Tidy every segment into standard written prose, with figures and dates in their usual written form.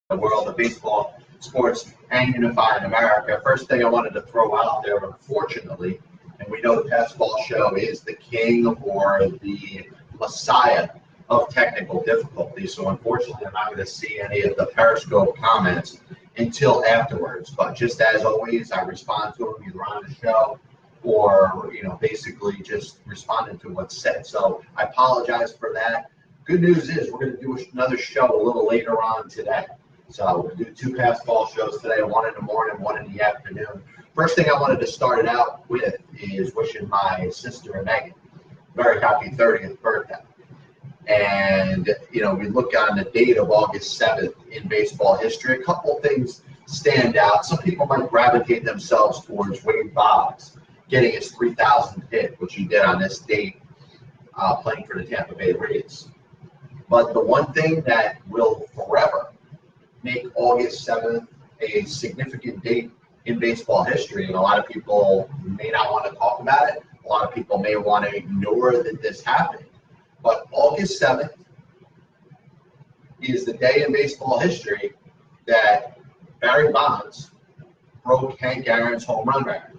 the world of baseball, sports, and unifying America. First thing I wanted to throw out there, unfortunately, and we know the past ball show is the king or the messiah of technical difficulties. So unfortunately, I'm not going to see any of the Periscope comments until afterwards. But just as always, I respond to them either on the show or, basically just responding to what's said. So I apologize for that. Good news is we're going to do another show a little later on today. So we'll do 2 past ball shows today, one in the morning, one in the afternoon. First thing I wanted to start it out with is wishing my sister Megan very happy 30th birthday. And, we look on the date of August 7th in baseball history, a couple of things stand out. Some people might gravitate themselves towards Wade Boggs getting his 3,000th hit, which he did on this date playing for the Tampa Bay Rays. But the one thing that will forever make August 7th a significant date in baseball history, and a lot of people may not want to talk about it, a lot of people may want to ignore that this happened, but August 7th is the day in baseball history that Barry Bonds broke Hank Aaron's home run record.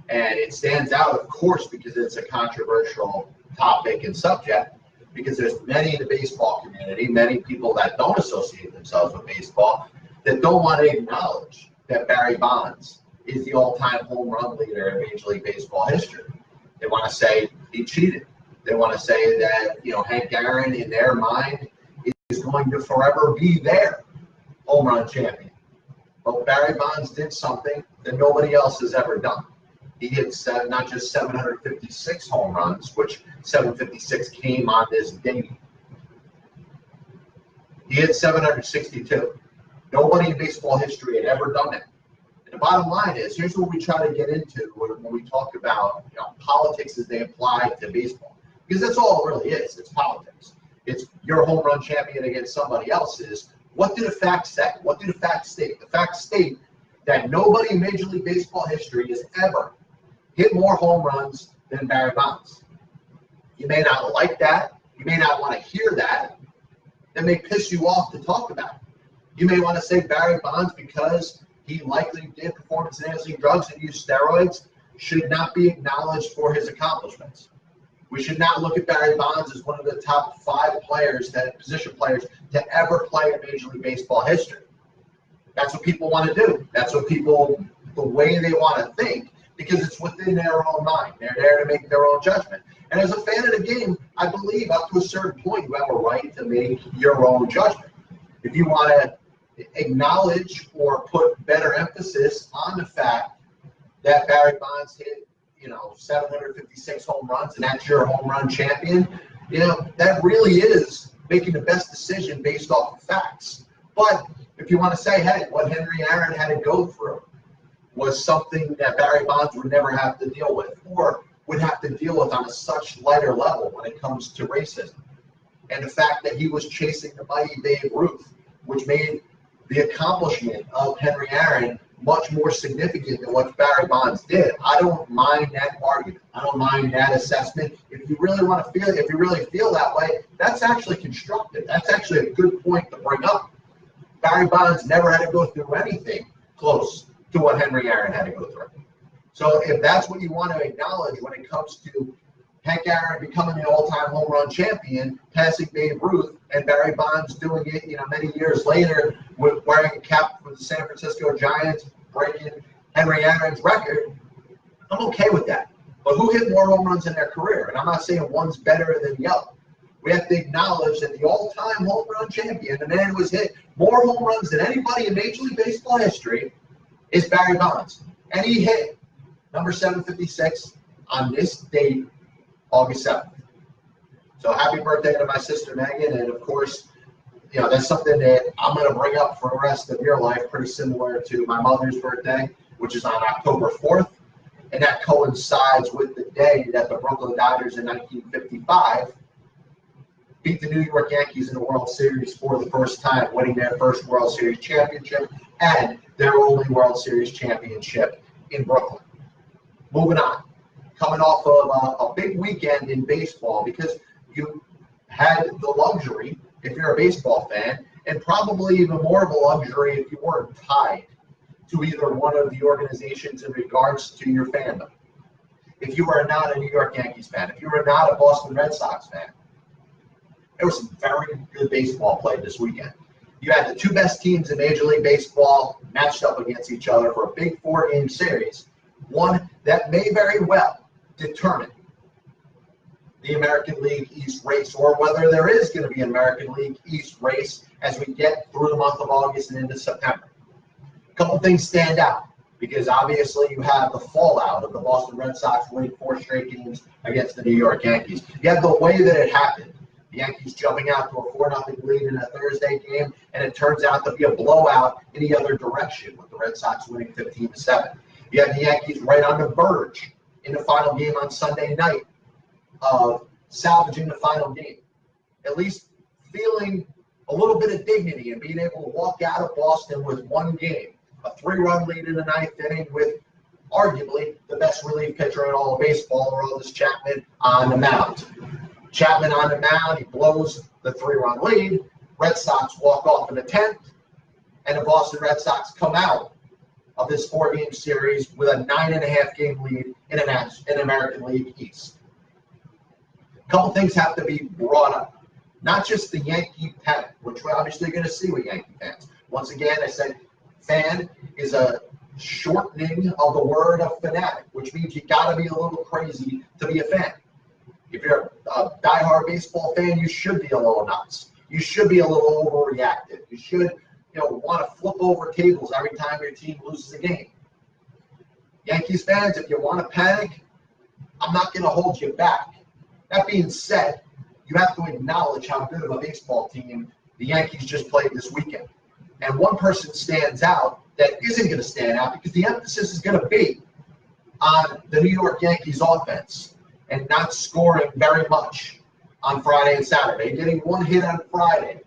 And it stands out, of course, because it's a controversial topic and subject, because there's many in the baseball community, many people that don't associate themselves with baseball, that don't want to acknowledge that Barry Bonds is the all-time home run leader in Major League Baseball history. They want to say he cheated. They want to say that, Hank Aaron, in their mind, is going to forever be their home run champion. But Barry Bonds did something that nobody else has ever done. He hit not just 756 home runs, which 756 came on this date. He hit 762. Nobody in baseball history had ever done that. And the bottom line is, here's what we try to get into when we talk about politics as they apply to baseball. Because that's all it really is. It's politics. It's your home run champion against somebody else's. What do the facts say? What do the facts state? The facts state that nobody in Major League Baseball history has ever hit more home runs than Barry Bonds. You may not like that. You may not want to hear that. That may piss you off to talk about. You may want to say Barry Bonds, because he likely did performance-enhancing drugs and used steroids, should not be acknowledged for his accomplishments. We should not look at Barry Bonds as one of the top 5 position players to ever play in Major League Baseball history. That's what people want to do. That's what people, the way they want to think, because it's within their own mind. They're there to make their own judgment. And as a fan of the game, I believe up to a certain point, you have a right to make your own judgment. If you want to acknowledge or put better emphasis on the fact that Barry Bonds hit 756 home runs, and that's your home run champion, that really is making the best decision based off of facts. But if you want to say, hey, what Henry Aaron had to go through was something that Barry Bonds would never have to deal with, or would have to deal with on a such lighter level when it comes to racism. And the fact that he was chasing the mighty Babe Ruth, which made the accomplishment of Henry Aaron much more significant than what Barry Bonds did. I don't mind that argument. I don't mind that assessment. If you really feel that way, that's actually constructive. That's actually a good point to bring up. Barry Bonds never had to go through anything close to what Henry Aaron had to go through. So if that's what you want to acknowledge when it comes to Hank Aaron becoming the all-time home run champion, passing Babe Ruth, and Barry Bonds doing it, many years later, with wearing a cap for the San Francisco Giants, breaking Henry Aaron's record, I'm okay with that. But who hit more home runs in their career? And I'm not saying one's better than the other. We have to acknowledge that the all-time home run champion, the man who has hit more home runs than anybody in Major League Baseball history, is Barry Bonds. And he hit number 756 on this date, August 7th. So happy birthday to my sister Megan. And of course, that's something that I'm going to bring up for the rest of your life, pretty similar to my mother's birthday, which is on October 4th. And that coincides with the day that the Brooklyn Dodgers in 1955 beat the New York Yankees in the World Series for the first time, winning their first World Series championship and their only World Series championship in Brooklyn. Moving on. Coming off of a big weekend in baseball, because you had the luxury, if you're a baseball fan, and probably even more of a luxury if you weren't tied to either one of the organizations in regards to your fandom. If you are not a New York Yankees fan, if you are not a Boston Red Sox fan, there was some very good baseball played this weekend. You had the two best teams in Major League Baseball matched up against each other for a big 4-game series, one that may very well determine the American League East race, or whether there is going to be an American League East race as we get through the month of August and into September. A couple things stand out, because obviously you have the fallout of the Boston Red Sox winning 4 straight games against the New York Yankees. You have the way that it happened. The Yankees jumping out to a 4-0 lead in a Thursday game, and it turns out to be a blowout in the other direction with the Red Sox winning 15-7. You have the Yankees right on the verge in the final game on Sunday night of salvaging the final game, at least feeling a little bit of dignity and being able to walk out of Boston with 1 game, a 3-run lead in the 9th inning with arguably the best relief pitcher in all of baseball, Aroldis Chapman, on the mound. Chapman on the mound, he blows the 3-run lead. Red Sox walk off in the 10th, and the Boston Red Sox come out of this 4-game series with a 9.5-game lead in an American League East. A couple things have to be brought up. Not just the Yankee panic, which we're obviously going to see with Yankee fans. Once again, I said fan is a shortening of the word of fanatic, which means you got to be a little crazy to be a fan. If you're a diehard baseball fan, you should be a little nuts. You should be a little overreactive. You should, want to flip over tables every time your team loses a game. Yankees fans, if you want to panic, I'm not going to hold you back. That being said, you have to acknowledge how good of a baseball team the Yankees just played this weekend. And one person stands out that isn't going to stand out because the emphasis is going to be on the New York Yankees offense and not scoring very much on Friday and Saturday. Getting 1 hit on Friday,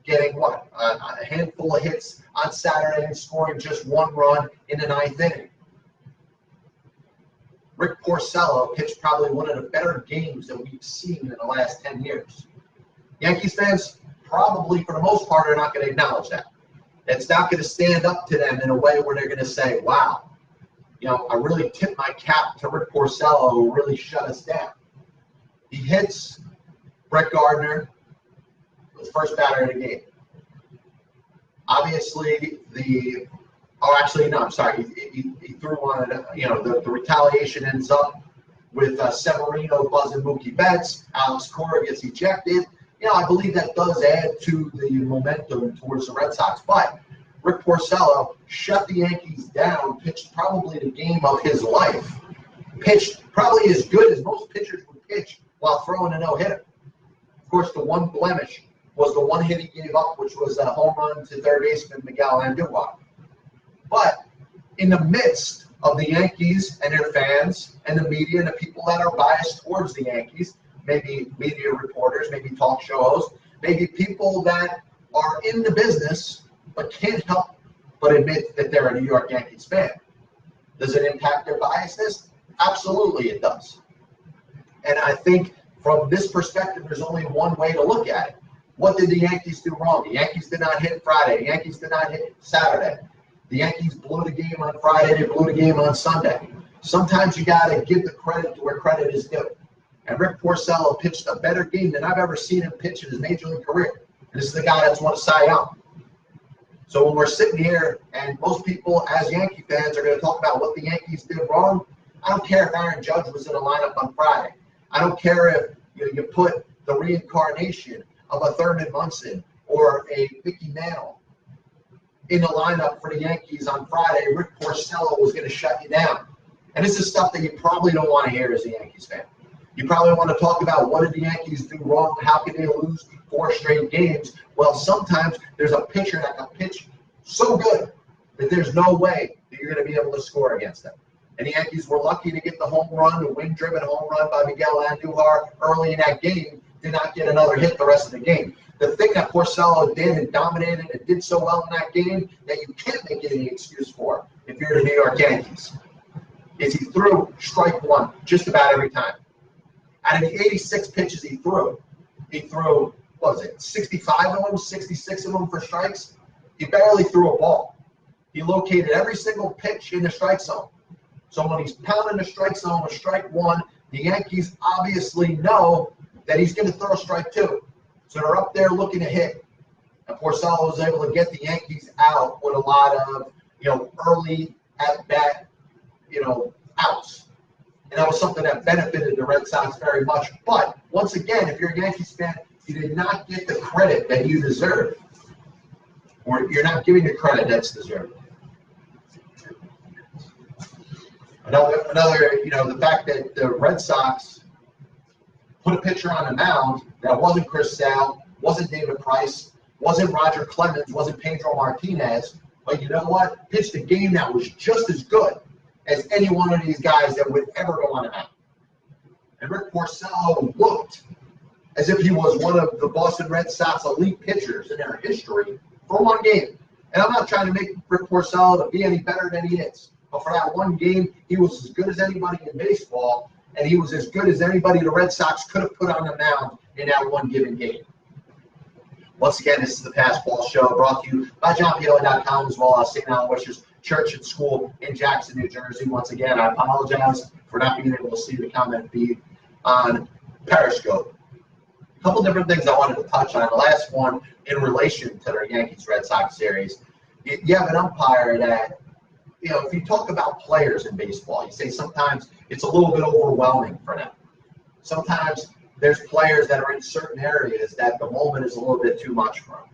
getting a handful of hits on Saturday, and scoring just 1 run in the 9th inning. Rick Porcello pitched probably one of the better games that we've seen in the last 10 years. Yankees fans probably, for the most part, are not going to acknowledge that. It's not going to stand up to them in a way where they're going to say, wow, I really tip my cap to Rick Porcello, who really shut us down. He hits Brett Gardner, the first batter of the game. Obviously, he threw one. The retaliation ends up with Severino buzzing Mookie Betts. Alex Cora gets ejected. I believe that does add to the momentum towards the Red Sox. But Rick Porcello shut the Yankees down, pitched probably the game of his life, pitched probably as good as most pitchers would pitch while throwing a no-hitter. Of course, the one blemish was the 1 hit he gave up, which was a home run to third baseman Miguel Andujar. But in the midst of the Yankees and their fans and the media and the people that are biased towards the Yankees, maybe media reporters, maybe talk show hosts, maybe people that are in the business but can't help but admit that they're a New York Yankees fan. Does it impact their biasness? Absolutely it does. And I think from this perspective, there's only one way to look at it. What did the Yankees do wrong? The Yankees did not hit Friday. The Yankees did not hit Saturday. The Yankees blew the game on Friday. They blew the game on Sunday. Sometimes you got to give the credit to where credit is due. And Rick Porcello pitched a better game than I've ever seen him pitch in his major league career. And this is the guy that's won a Cy Young. So when we're sitting here and most people as Yankee fans are going to talk about what the Yankees did wrong, I don't care if Aaron Judge was in the lineup on Friday. I don't care if you put the reincarnation of a Thurman Munson or a Mickey Mantle in the lineup for the Yankees on Friday. Rick Porcello was going to shut you down. And this is stuff that you probably don't want to hear as a Yankees fan. You probably want to talk about what did the Yankees do wrong? How can they lose 4 straight games? Well, sometimes there's a pitcher that can pitch so good that there's no way that you're going to be able to score against them. And the Yankees were lucky to get the home run, the wind-driven home run by Miguel Andujar early in that game, did not get another hit the rest of the game. The thing that Porcello did and dominated and did so well in that game that you can't make any excuse for if you're the New York Yankees is he threw strike one just about every time. Out of the 86 pitches he threw what was it, 65 of them, 66 of them for strikes? He barely threw a ball. He located every single pitch in the strike zone. So when he's pounding the strike zone with strike one, the Yankees obviously know that he's going to throw strike two. So they're up there looking to hit. And Porcello was able to get the Yankees out with a lot of, early at-bat, outs. And that was something that benefited the Red Sox very much. But once again, if you're a Yankees fan, you did not get the credit that you deserve. Or you're not giving the credit that's deserved. Another, the fact that the Red Sox put a pitcher on the mound that wasn't Chris Sale, wasn't David Price, wasn't Roger Clemens, wasn't Pedro Martinez, but you know what? Pitched a game that was just as good as any one of these guys that would ever go on the mound. And Rick Porcello looked as if he was one of the Boston Red Sox elite pitchers in their history for one game. And I'm not trying to make Rick Porcello to be any better than he is. But for that one game, he was as good as anybody in baseball, and he was as good as anybody the Red Sox could have put on the mound in that one given game. Once again, this is the Passball Show, brought to you by JohnPielli.com, as well as St. Aloysius Church and School in Jackson, New Jersey. Once again, I apologize for not being able to see the comment feed on Periscope. A couple different things I wanted to touch on. The last one, in relation to their Yankees-Red Sox series, you have an umpire that, if you talk about players in baseball, you say sometimes it's a little bit overwhelming for them. Sometimes there's players that are in certain areas that the moment is a little bit too much for them.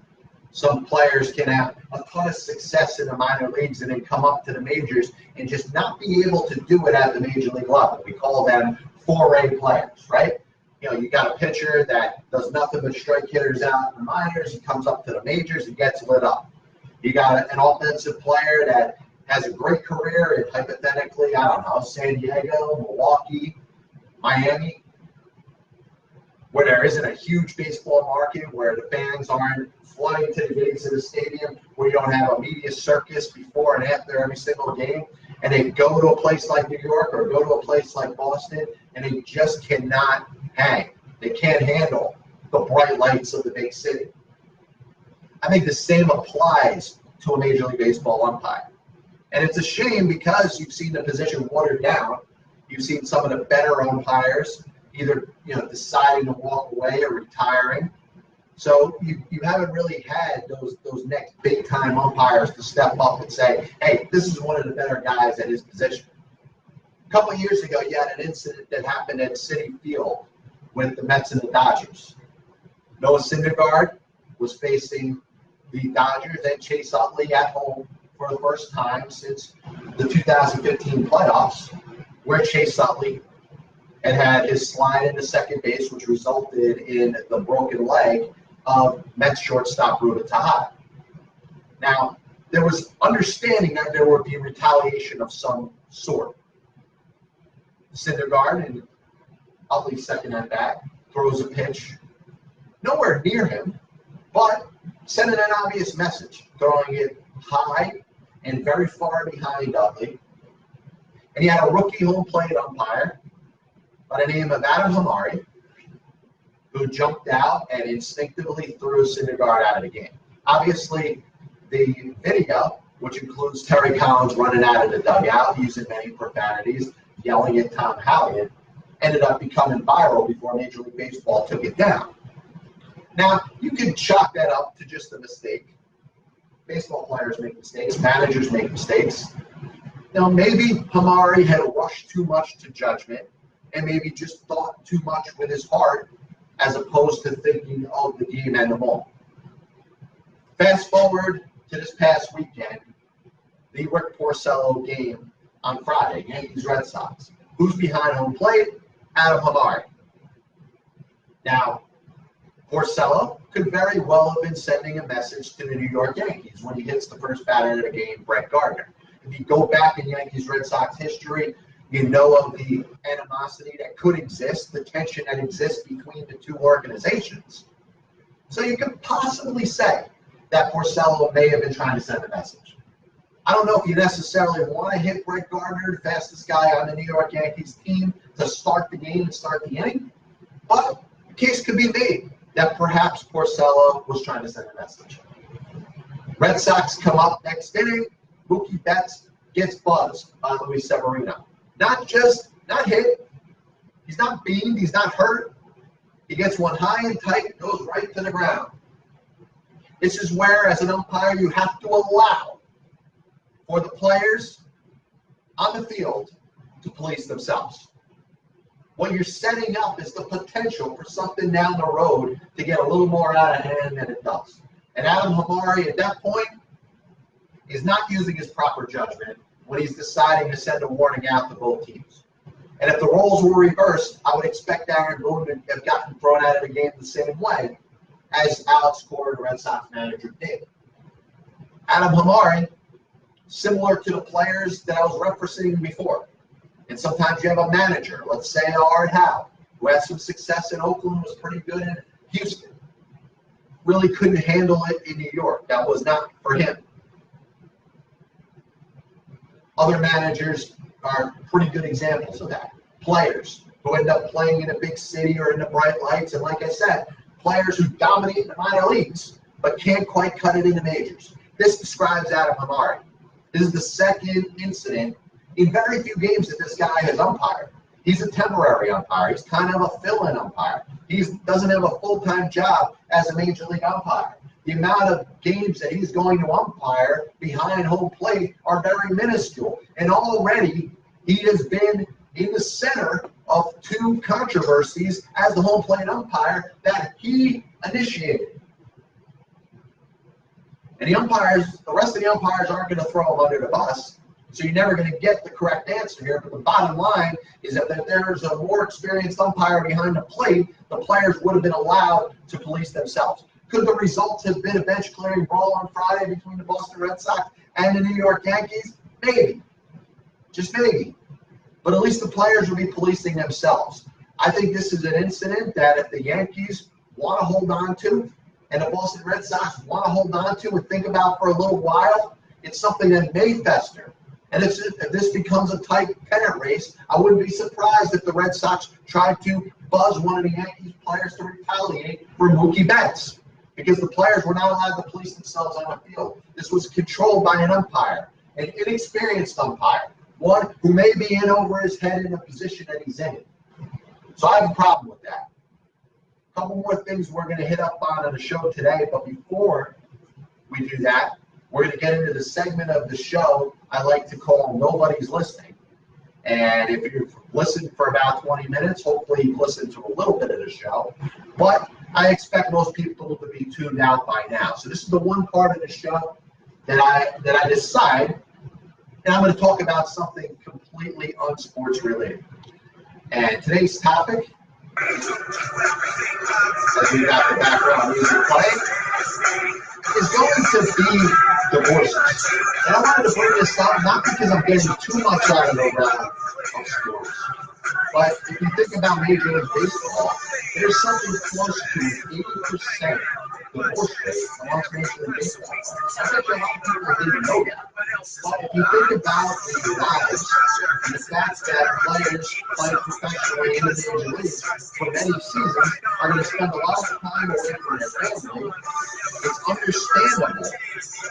Some players can have a ton of success in the minor leagues and then come up to the majors and just not be able to do it at the major league level. We call them 4A players, right? You got a pitcher that does nothing but strike hitters out in the minors. He comes up to the majors and gets lit up. You got an offensive player that has a great career in, hypothetically, San Diego, Milwaukee, Miami, where there isn't a huge baseball market, where the fans aren't flooding to the gates of the stadium, where you don't have a media circus before and after every single game, and they go to a place like New York or go to a place like Boston, and they just cannot hang. They can't handle the bright lights of the big city. I think the same applies to a Major League Baseball umpire. And it's a shame because you've seen the position watered down. You've seen some of the better umpires either deciding to walk away or retiring. So you haven't really had those next big-time umpires to step up and say, hey, this is one of the better guys at his position. A couple of years ago, you had an incident that happened at Citi Field with the Mets and the Dodgers. Noah Syndergaard was facing the Dodgers and Chase Utley at home for the first time since the 2015 playoffs, where Chase Utley had his slide into second base, which resulted in the broken leg of Mets shortstop Ruben Tejada. Now, there was understanding that there would be retaliation of some sort. Syndergaard, and Utley's second at bat, throws a pitch nowhere near him, but sending an obvious message, throwing it high and very far behind Utley. And he had a rookie home plate umpire by the name of Adam Hamari, who jumped out and instinctively threw Syndergaard out of the game. Obviously, the video, which includes Terry Collins running out of the dugout, using many profanities, yelling at Tom Hallion, ended up becoming viral before Major League Baseball took it down. Now, you can chalk that up to just a mistake. Baseball players make mistakes. Managers make mistakes. Maybe Hamari had rushed too much to judgment and maybe just thought too much with his heart as opposed to thinking of the game and the moment. Fast forward to this past weekend, the Rick Porcello game on Friday, Yankees-Red Sox. Who's behind home plate? Adam Hamari. Now, Porcello could very well have been sending a message to the New York Yankees when he hits the first batter of the game, Brett Gardner. If you go back in Yankees-Red Sox history, you know of the animosity that could exist, the tension that exists between the two organizations. So you could possibly say that Porcello may have been trying to send a message. I don't know if you necessarily want to hit Brett Gardner, the fastest guy on the New York Yankees team, to start the game and start the inning, but the case could be made that perhaps Porcello was trying to send a message. Red Sox come up next inning. Mookie Betts gets buzzed by Luis Severino. Not hit. He's not beamed. He's not hurt. He gets one high and tight, goes right to the ground. This is where, as an umpire, you have to allow for the players on the field to police themselves. What you're setting up is the potential for something down the road to get a little more out of hand than it does. And Adam Hamari, at that point, is not using his proper judgment when he's deciding to send a warning out to both teams. And if the roles were reversed, I would expect Aaron Boone to have gotten thrown out of the game the same way as Alex Cora, the Red Sox manager, did. Adam Hamari, similar to the players that I was referencing before. And sometimes you have a manager, let's say Art Howe, who had some success in Oakland, was pretty good in Houston. Really couldn't handle it in New York. That was not for him. Other managers are pretty good examples of that. Players who end up playing in a big city or in the bright lights, and like I said, players who dominate in the minor leagues but can't quite cut it in the majors. This describes Adam Hamari. This is the second incident in very few games that this guy has umpired. He's a temporary umpire. He's kind of a fill-in umpire. He doesn't have a full-time job as a major league umpire. The amount of games that he's going to umpire behind home plate are very minuscule. And already he has been in the center of two controversies as the home plate umpire that he initiated. And the rest of the umpires aren't going to throw him under the bus. So you're never going to get the correct answer here. But the bottom line is that if there's a more experienced umpire behind the plate, the players would have been allowed to police themselves. Could the results have been a bench-clearing brawl on Friday between the Boston Red Sox and the New York Yankees? Maybe. Just maybe. But at least the players would be policing themselves. I think this is an incident that if the Yankees want to hold on to and the Boston Red Sox want to hold on to and think about for a little while, it's something that may fester. And if this becomes a tight pennant race, I wouldn't be surprised if the Red Sox tried to buzz one of the Yankees players to retaliate for Mookie Betts, because the players were not allowed to police themselves on the field. This was controlled by an umpire, an inexperienced umpire, one who may be in over his head in the position that he's in. So I have a problem with that. A couple more things we're going to hit up on the show today, but before we do that, we're going to get into the segment of the show I like to call Nobody's Listening. And if you've listened for about 20 minutes, hopefully you've listened to a little bit of the show. But I expect most people to be tuned out by now. So this is the one part of the show that I decide, and I'm going to talk about something completely unsports related. And today's topic, as we got the background music playing, is going to be divorces. And I wanted to bring this up not because I'm getting too much out of the realm of sports, but if you think about Major League Baseball, there's something close to 80% divorce rate amongst Major League Baseball players. I bet you a lot of people didn't know that. But if you think about the lives and the fact that players play professionally in the major leagues for many seasons are going to spend a lot of time away from their family, it's understandable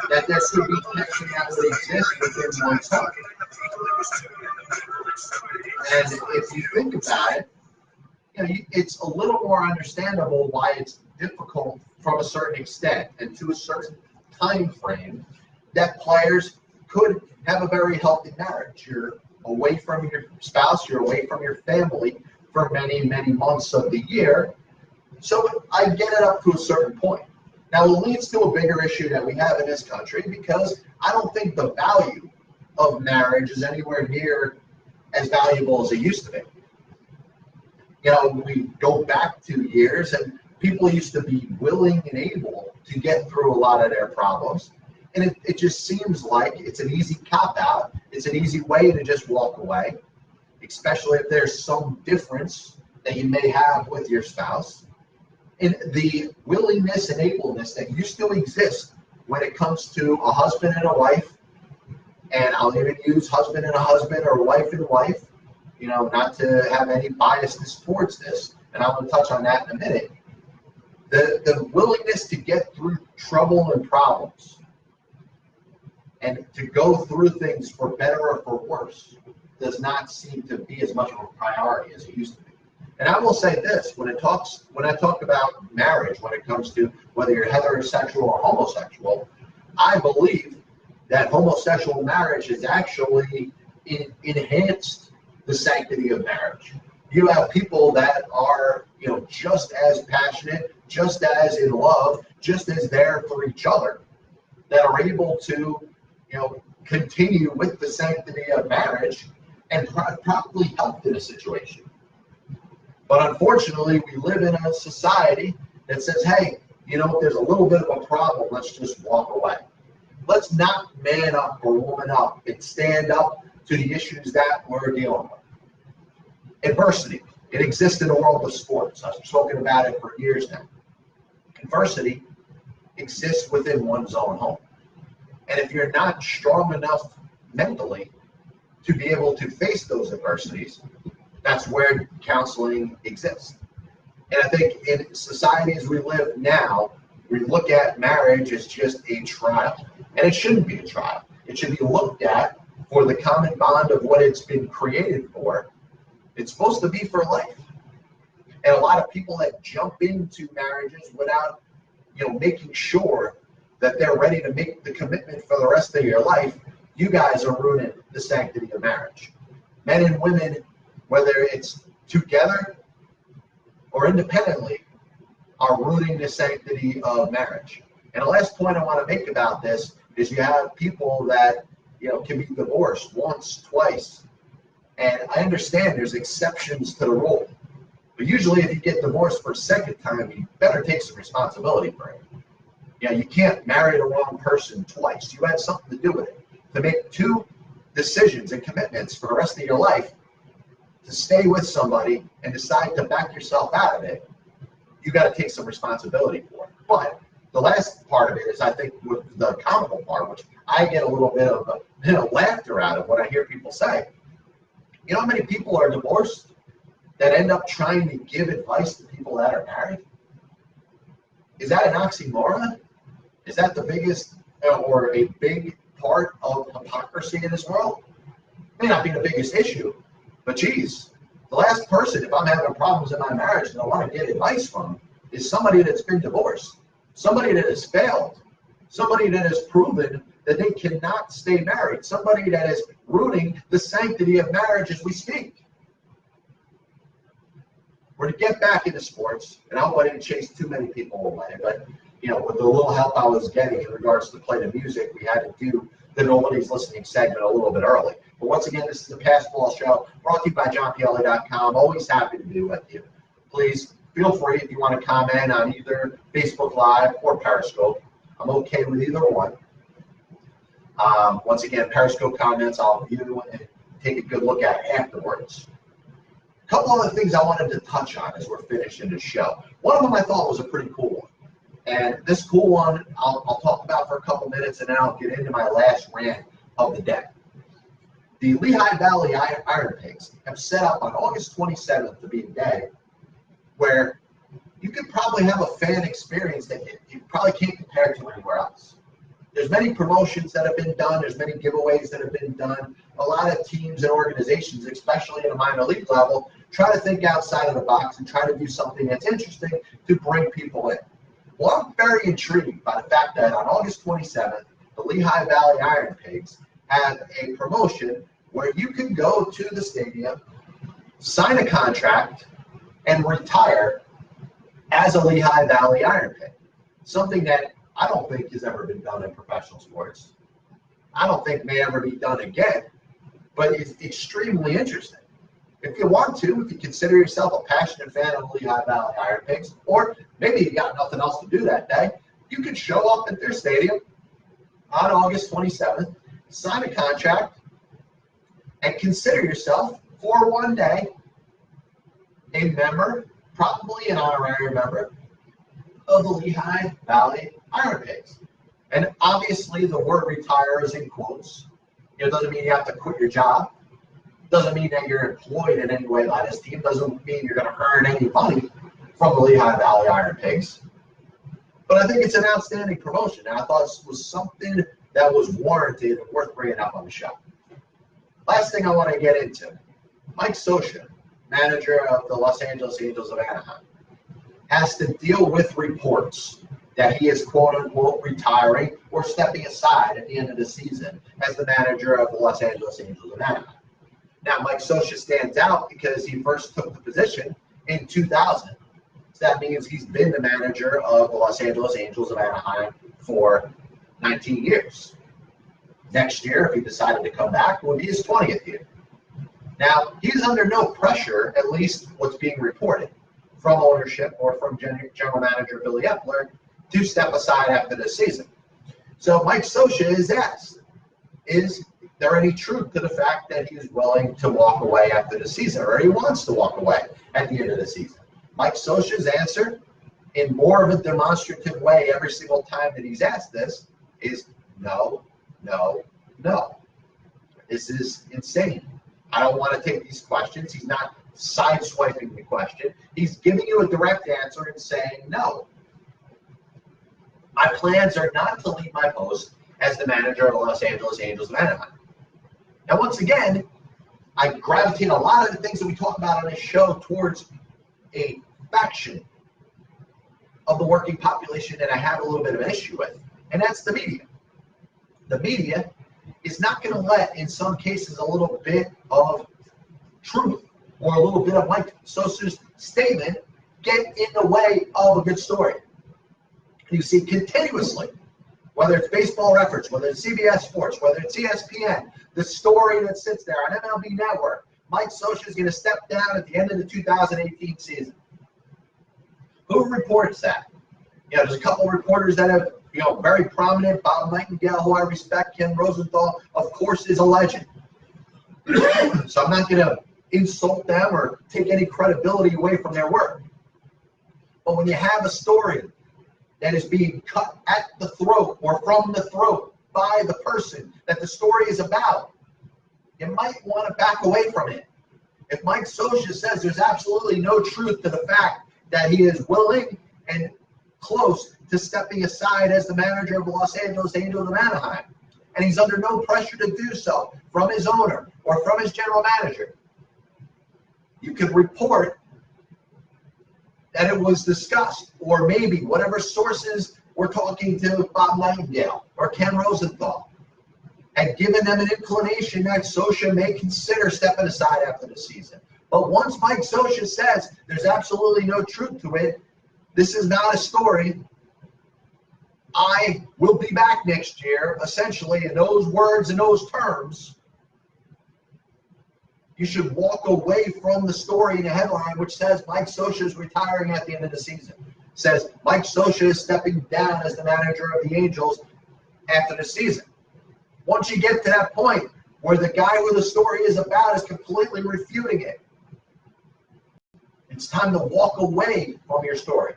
that there could be tension that would exist within one's home. And if you think about it, it's a little more understandable why it's difficult from a certain extent and to a certain time frame that players could have a very healthy marriage. You're away from your spouse, you're away from your family for many, many months of the year. So I get it up to a certain point. Now, it leads to a bigger issue that we have in this country because I don't think the value of marriage is anywhere near as valuable as it used to be. We go back 2 years and people used to be willing and able to get through a lot of their problems. And it just seems like it's an easy cop-out. It's an easy way to just walk away, especially if there's some difference that you may have with your spouse. And the willingness and ableness that used to exist when it comes to a husband and a wife, and I'll even use husband and a husband or wife and wife, not to have any biasness towards this, and I'm going to touch on that in a minute. The willingness to get through trouble and problems and to go through things for better or for worse does not seem to be as much of a priority as it used to be. And I will say this, when I talk about marriage, when it comes to whether you're heterosexual or homosexual, I believe that homosexual marriage has actually enhanced the sanctity of marriage. You have people that are, just as passionate, just as in love, just as there for each other, that are able to, continue with the sanctity of marriage and probably help in a situation. But unfortunately, we live in a society that says, hey, if there's a little bit of a problem, let's just walk away. Let's not man up or woman up and stand up to the issues that we're dealing with. Adversity. It exists in the world of sports. I've spoken about it for years now. Adversity exists within one's own home. And if you're not strong enough mentally to be able to face those adversities, that's where counseling exists. And I think in society as we live now, we look at marriage as just a trial. And it shouldn't be a trial. It should be looked at for the common bond of what it's been created for. It's supposed to be for life. And a lot of people that jump into marriages without, making sure that they're ready to make the commitment for the rest of your life, you guys are ruining the sanctity of marriage. Men and women, whether it's together or independently, are ruining the sanctity of marriage. And the last point I want to make about this is you have people that, can be divorced once, twice. And I understand there's exceptions to the rule. But usually if you get divorced for a second time, you better take some responsibility for it. You can't marry the wrong person twice. You had something to do with it. To make two decisions and commitments for the rest of your life, to stay with somebody and decide to back yourself out of it, you got to take some responsibility for it. But the last part of it is, I think, with the comical part, which I get a little bit of laughter out of when I hear people say. You know how many people are divorced that end up trying to give advice to people that are married? Is that an oxymoron? Is that the biggest or a big part of hypocrisy in this world? It may not be the biggest issue, but geez, the last person, if I'm having problems in my marriage and I want to get advice from, is somebody that's been divorced, somebody that has failed, somebody that has proven that they cannot stay married, somebody that is ruining the sanctity of marriage as we speak. We're to get back into sports, and I don't want to chase too many people away, but with the little help I was getting in regards to play the music, we had to do the Nobody's Listening segment a little bit early. But once again, this is the Pass Ball Show, brought to you by JohnPielli.com. Always happy to be with you. Please feel free if you want to comment on either Facebook Live or Periscope. I'm okay with either one. Once again, Periscope comments I'll view and take a good look at afterwards. A couple other things I wanted to touch on as we're finishing the show. One of them I thought was a pretty cool one. And this cool one I'll talk about for a couple minutes, and then I'll get into my last rant of the day. The Lehigh Valley Iron Pigs have set up on August 27th to be a day where you could probably have a fan experience that you probably can't compare to anywhere else. There's many promotions that have been done. There's many giveaways that have been done. A lot of teams and organizations, especially in the minor league level, try to think outside of the box and try to do something that's interesting to bring people in. Well, I'm very intrigued by the fact that on August 27th, the Lehigh Valley Iron Pigs have a promotion where you can go to the stadium, sign a contract, and retire as a Lehigh Valley Iron Pig. Something that I don't think has ever been done in professional sports. I don't think may ever be done again, but it's extremely interesting. If you want to, if you consider yourself a passionate fan of the Lehigh Valley Iron Pigs, or maybe you got nothing else to do that day, you could show up at their stadium on August 27th, sign a contract, and consider yourself for one day a member, probably an honorary member, of the Lehigh Valley Iron Pigs. And obviously the word retire is in quotes. It doesn't mean you have to quit your job. Doesn't mean that you're employed in any way by this team. Doesn't mean you're going to earn any money from the Lehigh Valley Iron Pigs. But I think it's an outstanding promotion, and I thought this was something that was warranted and worth bringing up on the show. Last thing I want to get into, Mike Scioscia, manager of the Los Angeles Angels of Anaheim, has to deal with reports that he is quote-unquote retiring or stepping aside at the end of the season as the manager of the Los Angeles Angels of Anaheim. Now, Mike Scioscia stands out because he first took the position in 2000. So that means he's been the manager of the Los Angeles Angels of Anaheim for 19 years. Next year, if he decided to come back, it would be his 20th year. Now, he's under no pressure, at least what's being reported, from ownership or from general manager Billy Epler to step aside after this season. So Mike Scioscia is asked, is there any truth to the fact that he is willing to walk away after the season, or he wants to walk away at the end of the season? Mike Scioscia's answer, in more of a demonstrative way every single time that he's asked this, is no, no, no. This is insane. I don't want to take these questions. He's not sideswiping the question. He's giving you a direct answer and saying no. My plans are not to leave my post as the manager of the Los Angeles Angels of Anaheim. Now, once again, I gravitate a lot of the things that we talk about on this show towards a faction of the working population that I have a little bit of an issue with, and that's the media. The media is not going to let, in some cases, a little bit of truth or a little bit of Mike Scioscia's statement get in the way of a good story. You see continuously, whether it's Baseball Reference, whether it's CBS Sports, whether it's ESPN, the story that sits there on MLB Network, Mike Scioscia is going to step down at the end of the 2018 season. Who reports that? There's a couple of reporters that have, very prominent. Bob Nightingale, who I respect, Ken Rosenthal, of course, is a legend. So I'm not going to insult them or take any credibility away from their work. But when you have a story that is being cut at the throat or from the throat by the person that the story is about, you might want to back away from it. If Mike Scioscia says there's absolutely no truth to the fact that he is willing and close to stepping aside as the manager of the Los Angeles Angels of Anaheim, and he's under no pressure to do so from his owner or from his general manager, you could report that it was discussed, or maybe whatever sources were talking to Bob Nightingale or Ken Rosenthal had given them an inclination that Scioscia may consider stepping aside after the season. But once Mike Scioscia says there's absolutely no truth to it, this is not a story, I will be back next year, essentially in those words and those terms, you should walk away from the story in the headline, which says Mike Scioscia is retiring at the end of the season. It says Mike Scioscia is stepping down as the manager of the Angels after the season. Once you get to that point where the guy who the story is about is completely refuting it, it's time to walk away from your story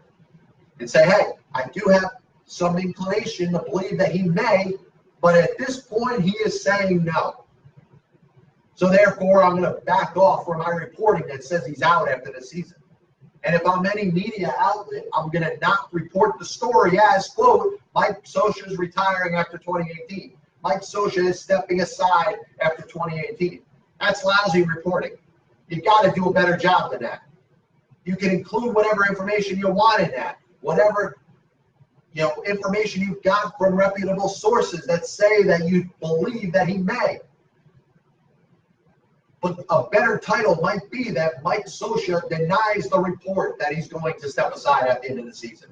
and say, hey, I do have some inclination to believe that he may, but at this point he is saying no. So therefore, I'm going to back off from my reporting that says he's out after the season. And if I'm any media outlet, I'm going to not report the story as, quote, Mike Scioscia is retiring after 2018. Mike Scioscia is stepping aside after 2018. That's lousy reporting. You got to do a better job than that. You can include whatever information you want in that, whatever information you've got from reputable sources that say that you believe that he may. But a better title might be that Mike Scioscia denies the report that he's going to step aside at the end of the season.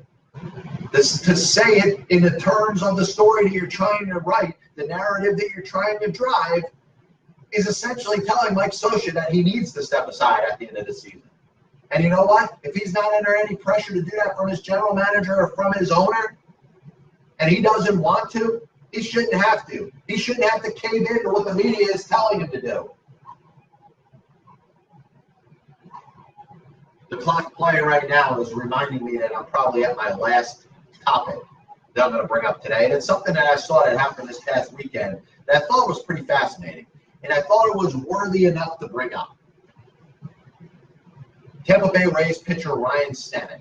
To say it in the terms of the story that you're trying to write, the narrative that you're trying to drive, is essentially telling Mike Scioscia that he needs to step aside at the end of the season. And you know what? If he's not under any pressure to do that from his general manager or from his owner, and he doesn't want to, he shouldn't have to. He shouldn't have to cave into what the media is telling him to do. The clock playing right now is reminding me that I'm probably at my last topic that I'm going to bring up today. And it's something that I saw that happened this past weekend that I thought was pretty fascinating. And I thought it was worthy enough to bring up. Tampa Bay Rays pitcher Ryan Stanek,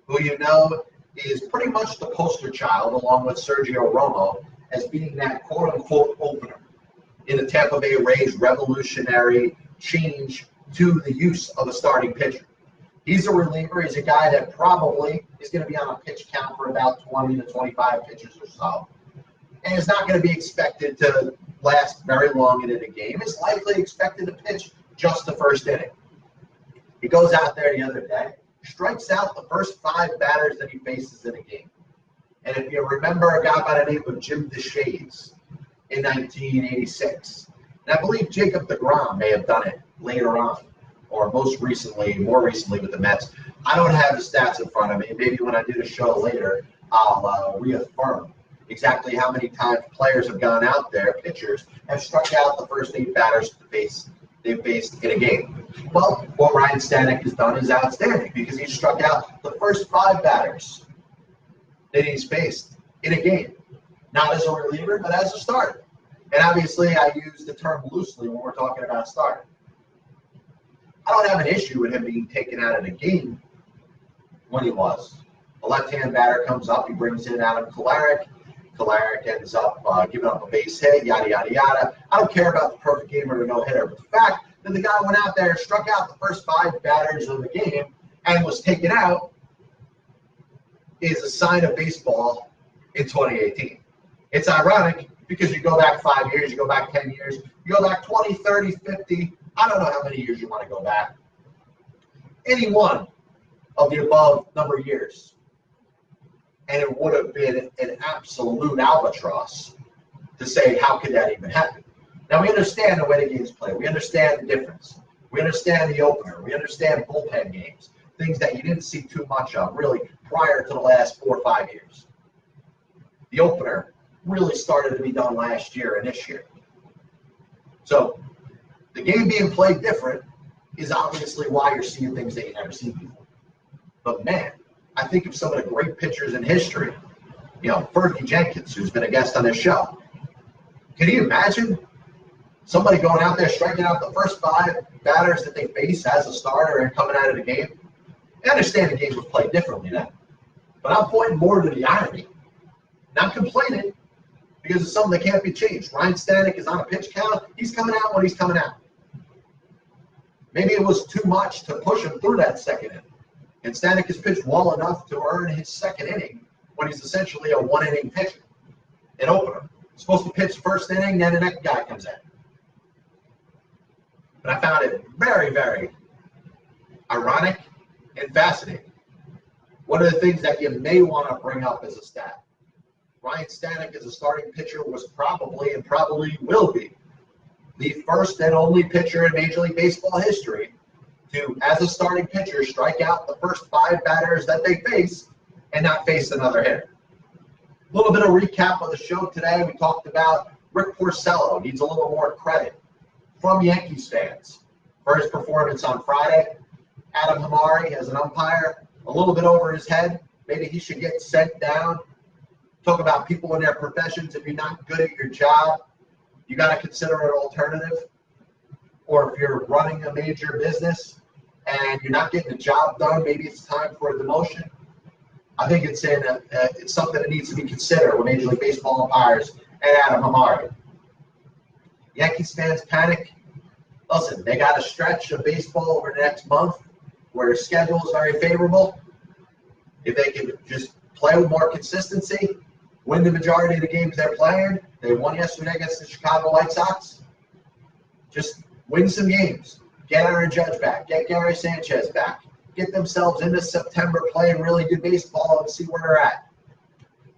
who you know is pretty much the poster child, along with Sergio Romo, as being that quote-unquote opener in the Tampa Bay Rays' revolutionary change to the use of a starting pitcher. He's a reliever. He's a guy that probably is going to be on a pitch count for about 20 to 25 pitches or so, and is not going to be expected to last very long in a game. Is likely expected to pitch just the first inning. He goes out there the other day, strikes out the first 5 batters that he faces in a game. And if you remember a guy by the name of Jim DeShays in 1986, and I believe Jacob deGrom may have done it later on, or more recently with the Mets. I don't have the stats in front of me. Maybe when I do the show later, I'll reaffirm exactly how many times players have gone out there, pitchers, have struck out the first 8 batters they've faced in a game. Well, what Ryan Stanek has done is outstanding because he struck out the first 5 batters that he's faced in a game, not as a reliever, but as a starter. And obviously, I use the term loosely when we're talking about starter. I don't have an issue with him being taken out of the game when he was. The left-hand batter comes up, he brings in Adam Kolarek. Kolarek ends up giving up a base hit, yada, yada, yada. I don't care about the perfect game or the no-hitter, but the fact that the guy went out there and struck out the first 5 batters of the game and was taken out is a sign of baseball in 2018. It's ironic because you go back 5 years, you go back 10 years, you go back 20, 30, 50, I don't know how many years you want to go back. Any one of the above number of years. And it would have been an absolute albatross to say, how could that even happen? Now, we understand the way the games play. We understand the difference. We understand the opener. We understand bullpen games, things that you didn't see too much of, really, prior to the last 4 or 5 years. The opener really started to be done last year and this year. So, the game being played different is obviously why you're seeing things that you never seen before. But man, I think of some of the great pitchers in history. Fergie Jenkins, who's been a guest on this show. Can you imagine somebody going out there striking out the first 5 batters that they face as a starter and coming out of the game? I understand the game was played differently then. But I'm pointing more to the irony. Not complaining, because it's something that can't be changed. Ryan Stanek is on a pitch count. He's coming out when he's coming out. Maybe it was too much to push him through that second inning. And Stanek has pitched well enough to earn his second inning when he's essentially a 1-inning pitcher, an opener. He's supposed to pitch first inning, then the next guy comes in. But I found it very, very ironic and fascinating. One of the things that you may want to bring up as a stat, Ryan Stanek as a starting pitcher was probably and probably will be the first and only pitcher in Major League Baseball history to, as a starting pitcher, strike out the first 5 batters that they face and not face another hitter. A little bit of recap of the show today. We talked about Rick Porcello needs a little more credit from Yankees fans for his performance on Friday. Adam Hamari as an umpire, a little bit over his head. Maybe he should get sent down. Talk about people in their professions. If you're not good at your job, you got to consider an alternative. Or if you're running a major business and you're not getting the job done, maybe it's time for a demotion. I think it's something that needs to be considered with Major League Baseball umpires and Adam Hamari. Yankees fans panic. Listen, they got a stretch of baseball over the next month where their schedule is very favorable. If they can just play with more consistency, win the majority of the games they're playing. They won yesterday against the Chicago White Sox. Just win some games. Get Aaron Judge back. Get Gary Sanchez back. Get themselves into September playing really good baseball and see where they're at.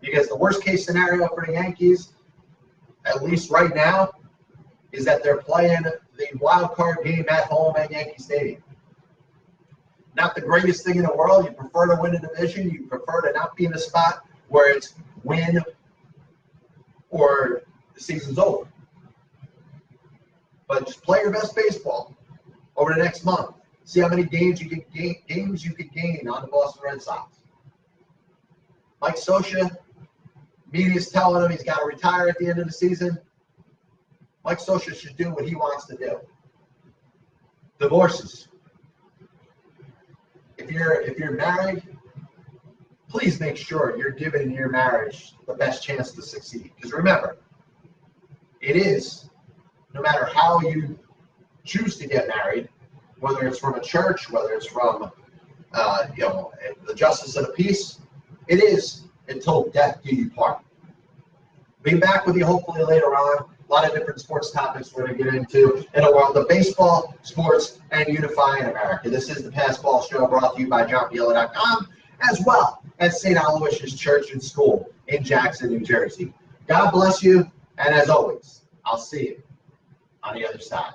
Because the worst case scenario for the Yankees, at least right now, is that they're playing the wild card game at home at Yankee Stadium. Not the greatest thing in the world. You prefer to win a division. You prefer to not be in a spot where it's win or the season's over. But just play your best baseball over the next month. See how many games you could gain on the Boston Red Sox. Mike Scioscia, media's telling him he's got to retire at the end of the season. Mike Scioscia should do what he wants to do. Divorces. If you're married, please make sure you're giving your marriage the best chance to succeed. Because remember, it is, no matter how you choose to get married, whether it's from a church, whether it's from the justice of the peace, it is until death do you part. Be back with you hopefully later on. A lot of different sports topics we're going to get into in a world of baseball, sports, and unifying America. This is the Passball Show, brought to you by JohnPielli.com, as well as St. Aloysius Church and School in Jackson, New Jersey. God bless you, and as always, I'll see you on the other side.